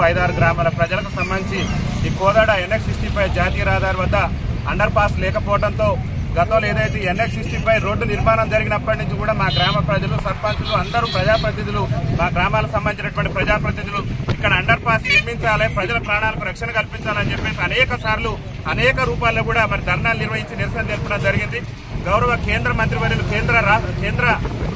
5-6 గ్రామాల ప్రజలకు సంబంధించి ఈ కోదాడ NH65 జాతీయ రహదారి వద్ద అండర్ పాస్ లేకపోవడంతో గతంలో ఏదైతే NH65 రోడ్డు నిర్మాణం జరిగినప్పటి నుంచి కూడా మా గ్రామ ప్రజలు, సర్పంచులు, అందరూ ప్రజాప్రతినిధులు, మా గ్రామాలకు సంబంధించినటువంటి ప్రజాప్రతినిధులు ఇక్కడ అండర్ పాస్ నిర్మించాలి, ప్రజల ప్రాణాలకు రక్షణ కల్పించాలని చెప్పేసి అనేక సార్లు అనేక రూపాల్లో కూడా మరి ధర్నాలు నిర్వహించి నిరసన తెలపడం జరిగింది. గౌరవ కేంద్ర మంత్రివర్యులు, కేంద్ర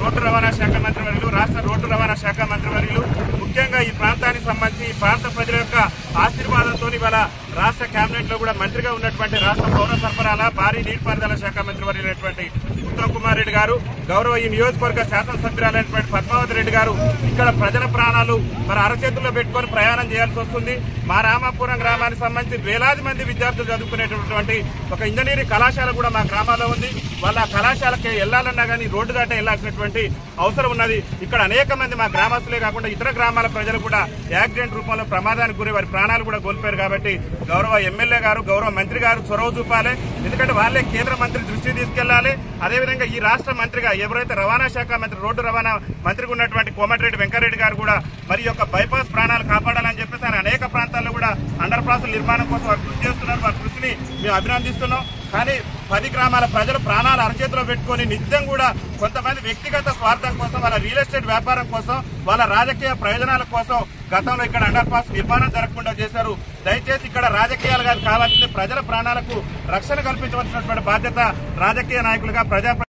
రోడ్డు రవాణా శాఖ మంత్రివర్యులు, రాష్ట్ర రోడ్డు రవాణా శాఖ మంత్రివర్యులు, ముఖ్యంగా ఈ ప్రాంతానికి సంబంధించి ఈ ప్రాంత ప్రజల యొక్క ఆశీర్వాదంతో ఇవాళ రాష్ట్ర కేబినెట్ లో కూడా మంత్రిగా ఉన్నటువంటి రాష్ట్ర పౌర సరఫరాల, భారీ నీటిపారుదల శాఖ మంత్రివర్యులైనటువంటి ఉత్తమ్ కుమార్ రెడ్డి గారు, గౌరవ ఈ నియోజకవర్గ శాసనసభ్యురాలైనటువంటి పద్మావతి రెడ్డి గారు ఇక్కడ ప్రజల ప్రాణాలు మరి అరచేతుల్లో పెట్టుకొని ప్రయాణం చేయాల్సి వస్తుంది. మా రామాపురం గ్రామానికి సంబంధించి వేలాది మంది విద్యార్థులు చదువుకునేటటువంటి ఒక ఇంజనీరింగ్ కళాశాల కూడా మా గ్రామాల్లో ఉంది. వాళ్ళ కళాశాలకి వెళ్లాలన్నా కానీ రోడ్డు దాటే వెళ్లాల్సినటువంటి అవసరం ఉన్నది. ఇక్కడ అనేక మంది మా గ్రామస్తులే కాకుండా ఇతర గ్రామాల ప్రజలు కూడా యాక్సిడెంట్ రూపంలో ప్రమాదానికి గురి వారి ప్రాణాలు కూడా కోల్పోయారు. కాబట్టి గౌరవ ఎమ్మెల్యే గారు, గౌరవ మంత్రి గారు చొరవ చూపాలి. ఎందుకంటే వాళ్ళే కేంద్ర మంత్రి దృష్టికి తీసుకెళ్లాలి. అదేవిధంగా ఈ రాష్ట్ర మంత్రిగా ఎవరైతే రవాణా శాఖ మంత్రి, రోడ్డు రవాణా మంత్రిగా ఉన్నటువంటి కోమటిరెడ్డి వెంకటరెడ్డి గారు కూడా మరి యొక్క బైపాస్ ప్రాణాలు కాపాడాలని చెప్పేసి ఆయన అనేక ప్రాంతాల్లో కూడా అండర్ పాస్ నిర్మాణం కోసం వారు కృషి చేస్తున్నారు. వారి కృషిని మేము అభినందిస్తున్నాం. కానీ 10 గ్రామాల ప్రజలు ప్రాణాలు అరచేతిలో పెట్టుకుని నిత్యం కూడా కొంతమంది వ్యక్తిగత స్వార్థం కోసం, వాళ్ళ రియల్ ఎస్టేట్ వ్యాపారం కోసం, వాళ్ళ రాజకీయ ప్రయోజనాల కోసం గతంలో ఇక్కడ అండర్ పాస్ నిర్మాణం జరగకుండా చేశారు. దయచేసి ఇక్కడ రాజకీయాలు కావాల్సింది ప్రజల ప్రాణాలకు రక్షణ కల్పించవలసినటువంటి బాధ్యత రాజకీయ నాయకులుగా,